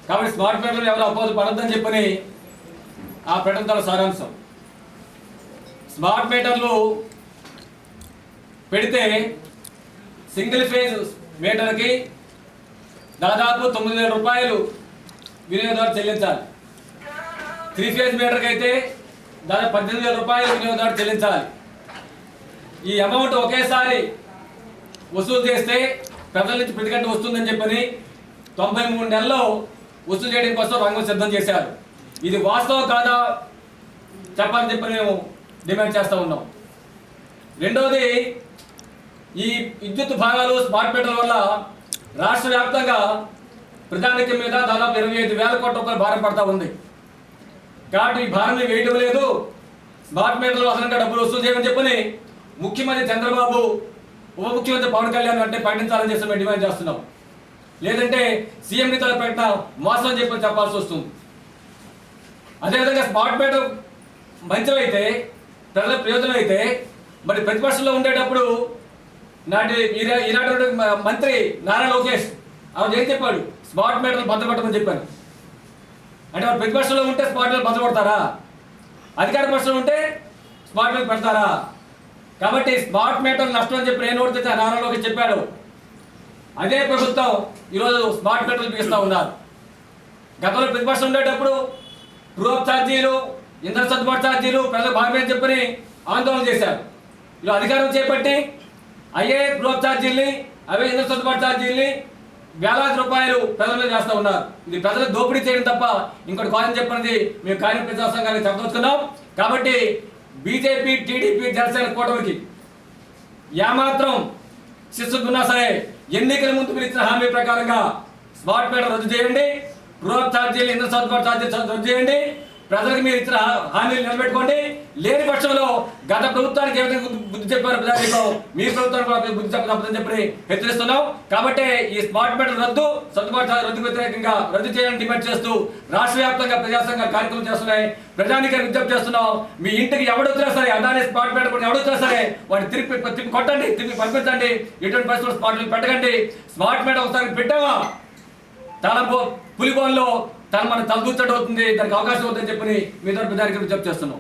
కాబట్టి స్మార్ట్ మీటర్లు ఎవరు అపోజ్ పడద్దని చెప్పని ఆ ప్రకటన సారాంశం. స్మార్ట్ మీటర్లు పెడితే సింగిల్ ఫేజ్ మీటర్కి దాదాపు 9,000 రూపాయలు వినియోగదారు చెల్లించాలి. 3 ఫేజ్ మీటర్కి అయితే దాదాపు 18,000 రూపాయలు వినియోగదారు చెల్లించాలి. ఈ అమౌంట్ ఒకేసారి వసూలు చేస్తే ప్రజల నుంచి ప్రతిగంట వస్తుందని చెప్పని 93 నెలల్లో వసూలు చేయడం కోసం రంగం సిద్ధం చేశారు. ఇది వాస్తవం కాదా చెప్పాలని చెప్పి మేము డిమాండ్ చేస్తూ ఉన్నాం. రెండవది, ఈ విద్యుత్ భాగాలు స్మార్ట్ మీటర్ల వల్ల రాష్ట్ర వ్యాప్తంగా ప్రజానికం మీద దాదాపు 25,000 కోట్ల రూపాయలు భారం పడతా ఉంది. కాబట్టి ఈ భారం వేయడం లేదు, స్మార్ట్ మీటర్లు అదనంగా డబ్బులు వసూలు చేయమని చెప్పని ముఖ్యమంత్రి చంద్రబాబు, ఉప ముఖ్యమంత్రి పవన్ కళ్యాణ్ అంటే ప్రకటించాలని చెప్పి మేము డిమాండ్ చేస్తున్నాం. లేదంటే సీఎం నేతల ప్రకటన మోసం అని చెప్పి చెప్పాల్సి వస్తుంది. అదేవిధంగా స్మార్ట్ మీటర్ మంచివైతే ప్రజల ప్రయోజనం అయితే మరి ప్రతిపక్షంలో ఉండేటప్పుడు ఈనాటి మంత్రి నారా లోకేష్ ఆవిడ ఏం చెప్పాడు? స్మార్ట్ మీటర్లు భద్రపడమని చెప్పాను. అంటే వారు ప్రతిపక్షంలో ఉంటే స్మార్ట్ మీటర్లు భద్రపడతారా? అధికార పక్షంలో ఉంటే స్మార్ట్ మీటర్ పెడతారా? కాబట్టి స్మార్ట్ మీటర్లు నష్టం అని చెప్పి నేను ఓడితే నారా లోకేష్ చెప్పాడు. అదే ప్రభుత్వం ఈరోజు స్మార్ట్ మీటర్లు బిగిస్తూ ఉన్నారు. గతంలో ప్రతిపక్షం ఉండేటప్పుడు ట్రూఅప్ ఛార్జీలు, ఇంధన సర్దుబాటు ఛార్జీలు ప్రజలకు భాగమే చెప్పని ఆందోళన చేశారు. ఇలా అధికారం చేపట్టి అయ్యే ట్రూఅప్ ఛార్జీల్ని, అవే ఇంధన సర్దుబాటు ఛార్జీల్ని వేలాది రూపాయలు ప్రజల మీద చేస్తూ ఉన్నారు. ఇది ప్రజలకు దోపిడీ చేయడం తప్ప ఇంకోటి కాదని చెప్పినది మేము కార్మిక ప్రజా సంఘానికి చెప్పదలుచుకున్నాం. కాబట్టి బీజేపీ, టీడీపీ, జనసేన కూటమికి ఏమాత్రం శిస్తున్నా సరే ఎన్నికల ముందు మీరు ఇచ్చిన హామీ ప్రకారంగా స్మార్ట్ మీటర్ రద్దు చేయండి, ట్రూఅప్ ఛార్జీలు, ఇంధన సర్దుబాటు ఛార్జీలు రద్దు చేయండి, ప్రజలకు మీరు ఇచ్చిన హామీలు నిలబెట్టుకోండి. లేని పక్షంలో గత ప్రభుత్వానికి ఏ విధంగా బుద్ధి చెప్పారు ప్రజానీకం, మీ ప్రభుత్వానికి బుద్ధి చెప్పదని చెప్పి హెచ్చరిస్తున్నాం. కాబట్టి ఈ స్మార్ట్ మీటర్ రద్దు, సర్దుబాటు రద్దుకు వ్యతిరేకంగా రద్దు చేయాలని డిమాండ్ చేస్తూ రాష్ట్ర వ్యాప్తంగా ప్రజాసంఘ కార్యక్రమం చేస్తున్నాయి. ప్రజానీకానికి విజ్ఞప్తి చేస్తున్నాం. మీ ఇంటికి ఎవడొచ్చినా సరే, అదాని స్మార్ట్ మీటర్ కూడా ఎవడొచ్చినా సరే వాడిని తిరిగి కొట్టండి, తిరిగి పంపించండి. ఎటువంటి పరిస్థితుల్లో స్మార్ట్ మీటర్ పెట్టకండి. స్మార్ట్ మీటర్ ఒకసారి పెట్టావా పులిబోన్లో మన తలదూర్చడం అవుతుంది, దానికి అవకాశం అవుతుందని చెప్పి మీ ద్వారా ప్రజానికి విజ్ఞప్తి చేస్తున్నాం.